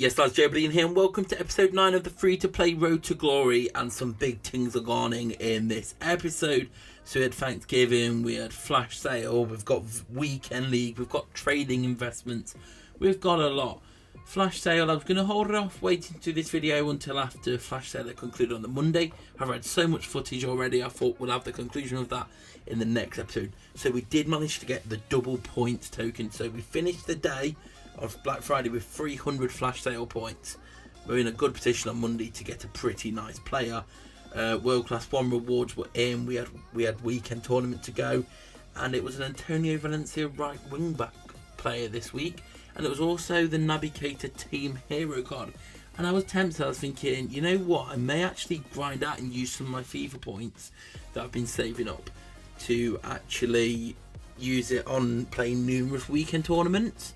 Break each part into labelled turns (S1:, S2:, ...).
S1: Yes, lads, joebiline here, and welcome to episode 9 of the free-to-play Road to Glory. And some big things are going in this episode. So we had Thanksgiving, we had Flash Sale, we've got Weekend League, we've got trading investments, we've got a lot. Flash Sale, I was going to hold it off waiting to do this video until after Flash Sale that concluded on the Monday. I've had so much footage already, I thought we'll have the conclusion of that in the next episode. So we did manage to get the double points token. So we finished the day of Black Friday with 300 Flash Sale points. We're in a good position on Monday to get a pretty nice player. World Class 1 rewards were in. We had weekend tournament to go, and it was an Antonio Valencia right wing back player this week, and it was also the Navigator Team Hero card. And I was tempted. I was thinking, you know what, I may actually grind out and use some of my FIFA points that I've been saving up to actually use it on playing numerous weekend tournaments.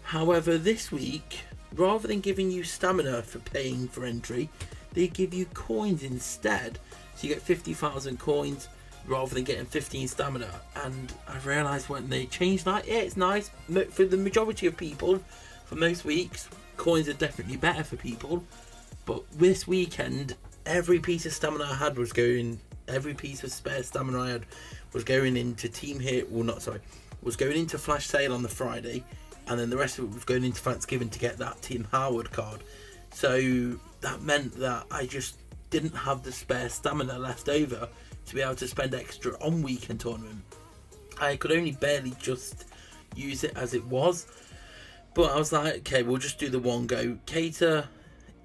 S1: However, this week, rather than giving you stamina for paying for entry, they give you coins instead. So you get 50,000 coins rather than getting 15 stamina. And I realised when they changed that, yeah, it's nice. For the majority of people, for most weeks, coins are definitely better for people. But this weekend, every piece of stamina I had was going, every piece of spare stamina I had was going into Team Hero, was going into Flash Sale on the Friday. And then the rest of it was going into Thanksgiving to get that Team Howard card. So that meant that I just didn't have the spare stamina left over to be able to spend extra on weekend tournament. I could only barely just use it as it was. But I was like, okay, we'll just do the one go. Cater,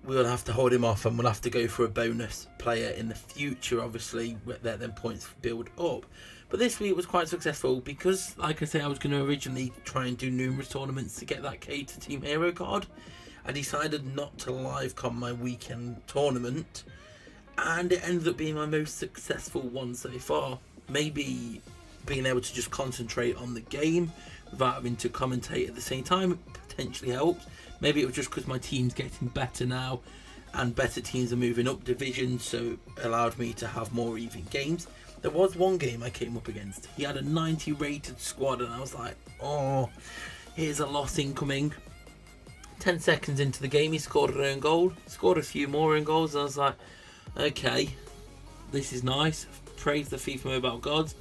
S1: we'll have to hold him off, and we'll have to go for a bonus player in the future, obviously, where then points build up. But this week was quite successful because, like I say, I was going to originally try and do numerous tournaments to get that Cater Team Hero card. I decided not to live con my weekend tournament, and it ended up being my most successful one so far. Maybe being able to just concentrate on the game without having to commentate at the same time potentially helped. Maybe it was just because my team's getting better now and better teams are moving up divisions, so it allowed me to have more even games. There was one game I came up against. He had a 90 rated squad, and I was like, oh, here's a loss incoming. 10 seconds into the game, he scored an own goal. Scored a few more own goals, and I was like, okay, this is nice. Praise the FIFA mobile gods.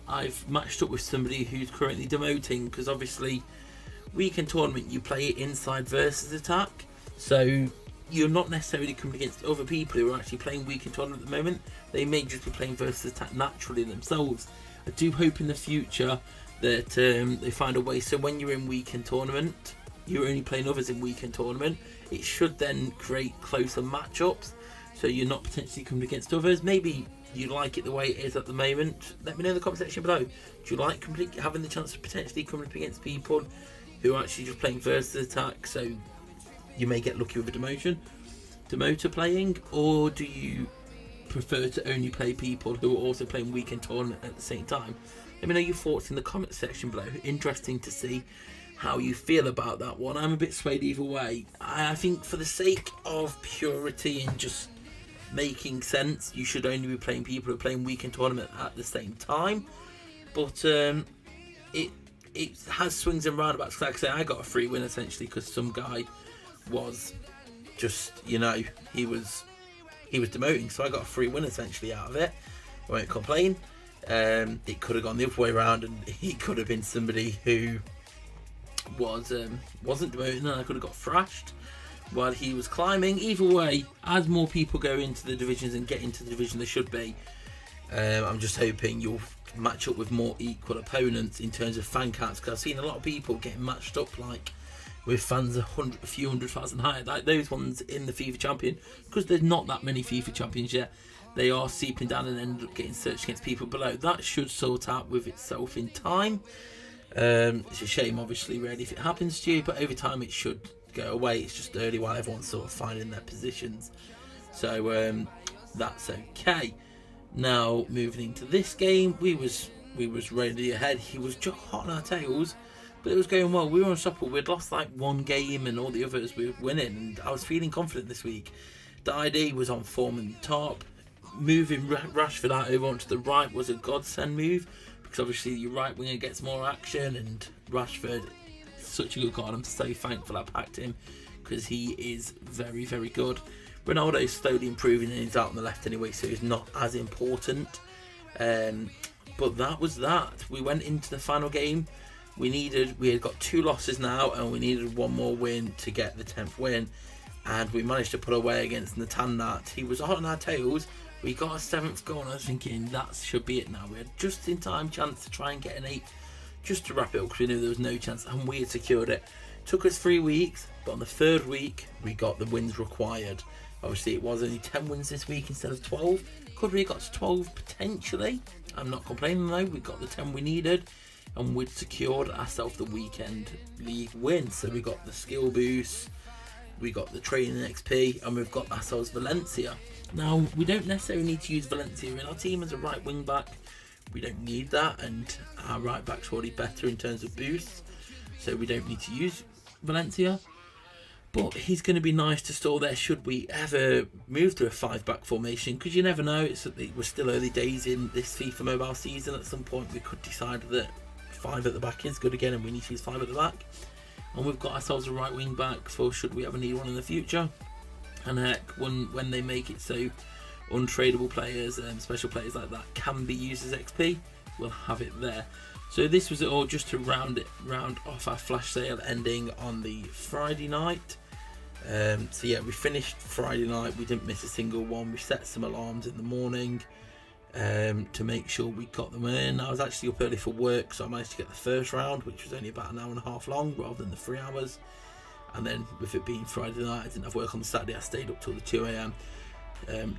S1: I've matched up with somebody who's currently demoting, because obviously weekend tournament you play it inside versus attack, so you're not necessarily coming against other people who are actually playing weekend tournament at the moment. They may just be playing versus attack naturally themselves. I do hope in the future that they find a way so when you're in weekend tournament, you're only playing others in weekend tournament. It should then create closer matchups, so you're not potentially coming against others. Maybe you like it the way it is at the moment. Let me know in the comment section below. Do you like having the chance of potentially coming up against people who are actually just playing versus attack, so you may get lucky with a demoter playing, or do you prefer to only play people who are also playing weekend tournament at the same time? Let me know your thoughts in the comment section below. Interesting to see how you feel about that one. I'm a bit swayed either way. I think for the sake of purity and just making sense, you should only be playing people who are playing weekend tournament at the same time. But it has swings and roundabouts. Like I say, I got a free win essentially because some guy was just, he was demoting, so I got a free win essentially out of it. I won't complain. It could have gone the other way around, and he could have been somebody who wasn't demoting, and I could have got thrashed while he was climbing. Either way, as more people go into the divisions and get into the division they should be, I'm just hoping you'll match up with more equal opponents in terms of fan counts, because I've seen a lot of people getting matched up like with fans a few hundred thousand higher, like those ones in the FIFA Champion, because there's not that many FIFA Champions yet. They are seeping down and end up getting searched against people below. That should sort out with itself in time. It's a shame, obviously, really, if it happens to you, but over time it should go away. It's just early while everyone's sort of finding their positions, so that's okay. Now moving into this game, we was ready ahead. He was just hot on our tails, but it was going well. We were unstoppable. We'd lost like one game and all the others we were winning, and I was feeling confident this week. The ID was on form in the top. Moving Rashford out over onto the right was a godsend move, because obviously your right winger gets more action, and Rashford, such a good card. I'm so thankful I packed him, because he is very, very good. Ronaldo's slowly improving and he's out on the left anyway, so he's not as important. But that was that. We went into the final game. We had got 2 losses now, and we needed 1 more win to get the 10th win. And we managed to put away against Natannat. He was on our tails. We got a 7th goal, and I was thinking that should be it now. We had just in time chance to try and get an 8th, just to wrap it up, because we knew there was no chance, and we had secured it. Took us 3 weeks, but on the 3rd week we got the wins required. Obviously it was only 10 wins this week instead of 12. Could we have got to 12 potentially? I'm not complaining though. We got the 10 we needed, and we'd secured ourselves the weekend league win. So we got the skill boost, we got the training XP, and we've got ourselves Valencia. Now we don't necessarily need to use Valencia in our team as a right wing back. We don't need that, and our right back's already better in terms of boosts, so we don't need to use Valencia. But he's going to be nice to store there should we ever move to a 5-back formation, because you never know. We're still early days in this FIFA mobile season. At some point we could decide that 5 at the back is good again and we need to use 5 at the back. And we've got ourselves a right wing back for should we ever need one in the future. And heck, when they make it so untradeable players and special players like that can be used as XP, we'll have it there. So this was it all just to round off our flash sale ending on the Friday night. So yeah, we finished Friday night. We didn't miss a single one. We set some alarms in the morning to make sure we got them in. I was actually up early for work, so I managed to get the first round, which was only about an hour and a half long rather than the 3 hours. And then with it being Friday night, I didn't have work on the Saturday. I stayed up till the 2 a.m.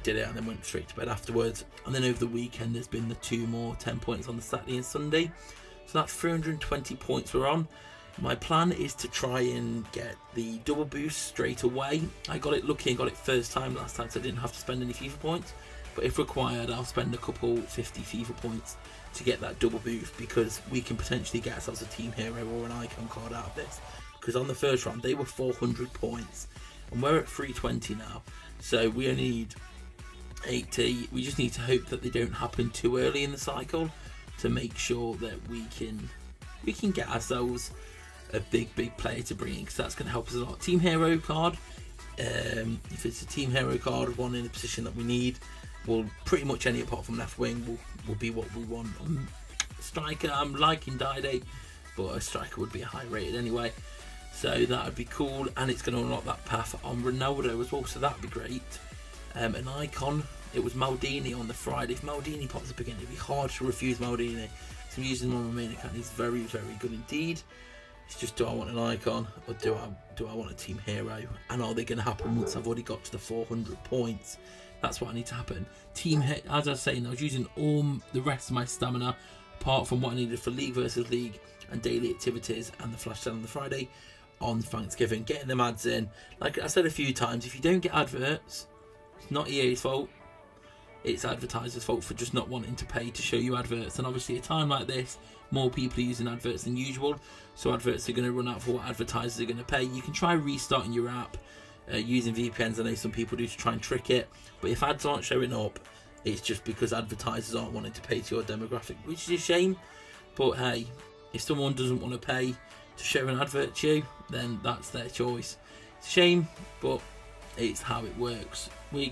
S1: Did it and then went straight to bed afterwards. And then over the weekend there's been the 2 more 10 points on the Saturday and Sunday, so that's 320 points we're on. My plan is to try and get the double boost straight away. I got it lucky and got it first time last time, so I didn't have to spend any FIFA points, but if required I'll spend a couple 50 FIFA points to get that double boost, because we can potentially get ourselves a team hero or an icon card out of this, because on the first round they were 400 points and we're at 320 now. So we only need 80. We just need to hope that they don't happen too early in the cycle to make sure that we can get ourselves a big player to bring in, because that's going to help us a lot. Team hero card, if it's a team hero card, one in a position that we need, well, pretty much any apart from left wing will be what we want. Striker, I'm liking Dide, but a striker would be a high rated anyway. So that would be cool, and it's going to unlock that path on Ronaldo as well, so that would be great. An icon, it was Maldini on the Friday. If Maldini pops up again, it'd be hard to refuse Maldini. So I'm using him on my main account. He's very, very good indeed. It's just, do I want an icon or do I want a team hero? And are they going to happen once I've already got to the 400 points? That's what I need to happen. As I was saying, I was using all the rest of my stamina apart from what I needed for League versus League and daily activities and the flash sale on the Friday on Thanksgiving, getting them ads in. Like I said a few times, if you don't get adverts, it's not EA's fault, it's advertisers' fault for just not wanting to pay to show you adverts. And obviously a time like this, more people are using adverts than usual, so adverts are going to run out for what advertisers are going to pay. You can try restarting your app using VPNs. I know some people do to try and trick it, but if ads aren't showing up, it's just because advertisers aren't wanting to pay to your demographic, which is a shame. But hey, if someone doesn't want to pay to show an advert to you, then that's their choice. It's a shame, but it's how it works. We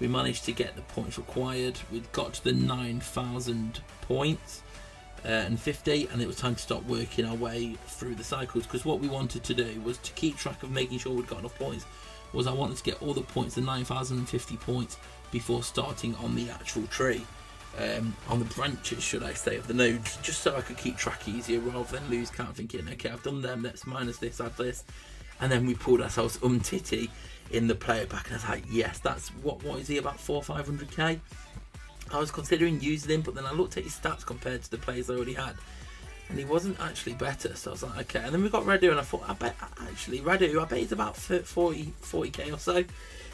S1: managed to get the points required. We'd got to the 9,000 points and 50, and it was time to start working our way through the cycles, because what we wanted to do was to keep track of making sure we'd got enough points. I wanted to get all the points, the 9,050 points, before starting on the actual tree. On the branches, should I say, of the nodes, just so I could keep track easier rather than lose count thinking, okay, I've done them, let's minus this, add this. And then we pulled ourselves Titty in the player pack, and I was like, yes, that's what is he, about 400 or 500k? I was considering using him, but then I looked at his stats compared to the players I already had, and he wasn't actually better, so I was like, okay. And then we got Radu, and I thought, I bet he's about 40k or so.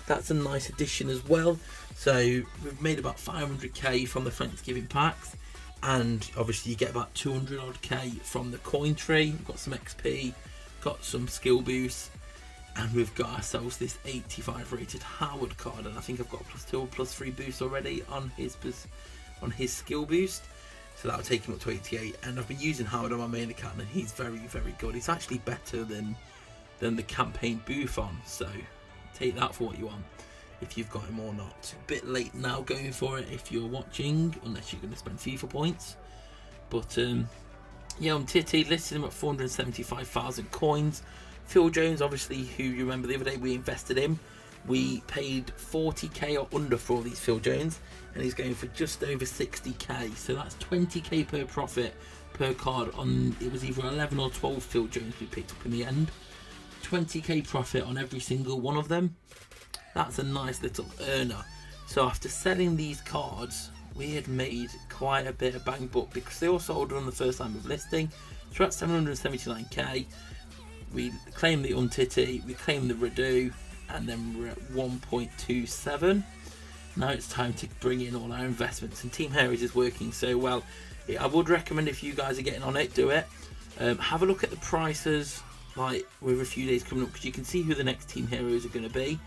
S1: That's a nice addition as well. So we've made about 500k from the Thanksgiving packs, and obviously you get about 200 odd k from the coin tree. We've got some XP, got some skill boosts, and we've got ourselves this 85 rated Howard card, and I think I've got +2 or +3 boosts already on his skill boost, so that'll take him up to 88. And I've been using Howard on my main account, and he's very, very good. He's actually better than than the campaign Buffon. So take that for what you want, if you've got him or not. A bit late now going for it if you're watching, unless you're going to spend FIFA points. But yeah, Titi listed him at 475,000 coins. Phil Jones, obviously, who you remember the other day we invested in, we paid 40k or under for all these Phil Jones, and he's going for just over 60k. So that's 20k per profit per card on, it was either 11 or 12 Phil Jones we picked up in the end. 20k profit on every single one of them. That's a nice little earner. So after selling these cards, we had made quite a bit of bang, but because they all sold on the first time of listing, so we're at 779k. We claimed the Umtiti, we claimed the Redo, and then we're at 1.27. Now it's time to bring in all our investments, and Team Heroes is working so well. I would recommend, if you guys are getting on it, do it. Have a look at the prices, like with a few days coming up, because you can see who the next Team Heroes are going to be.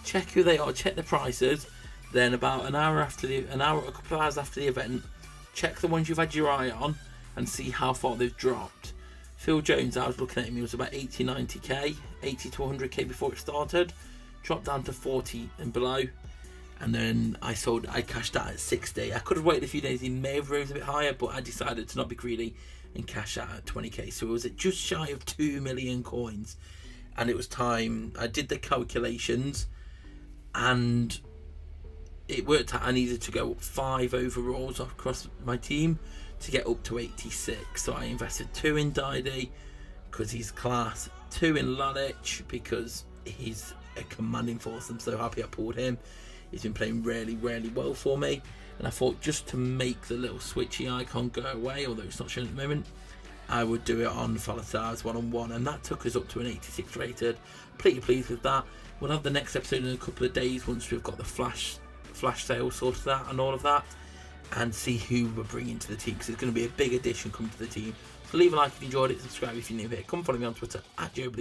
S1: Check who they are, check the prices. Then about a couple of hours after the event, check the ones you've had your eye on and see how far they've dropped. Phil Jones, I was looking at him, he was about 80, 90k, 80 to 100k before it started, dropped down to 40 and below, and then I cashed out at 60. I could have waited a few days, he may have rose a bit higher, but I decided to not be greedy and cash out at 20k. So it was at just shy of 2 million coins, and it was time. I did the calculations, and it worked out I needed to go up 5 overalls across my team to get up to 86. So I invested 2 in Didi because he's class, 2 in Lalic because he's a commanding force. I'm so happy I pulled him. He's been playing really, really well for me. And I thought, just to make the little switchy icon go away, although it's not shown at the moment, I would do it on Falatars 1-on-1, and that took us up to an 86 rated. Pretty pleased with that. We'll have the next episode in a couple of days once we've got the flash sale sorted out and all of that, and see who we're bringing to the team, because it's going to be a big addition coming to the team. So leave a like if you enjoyed it, subscribe if you're new here, come follow me on Twitter at joebiline.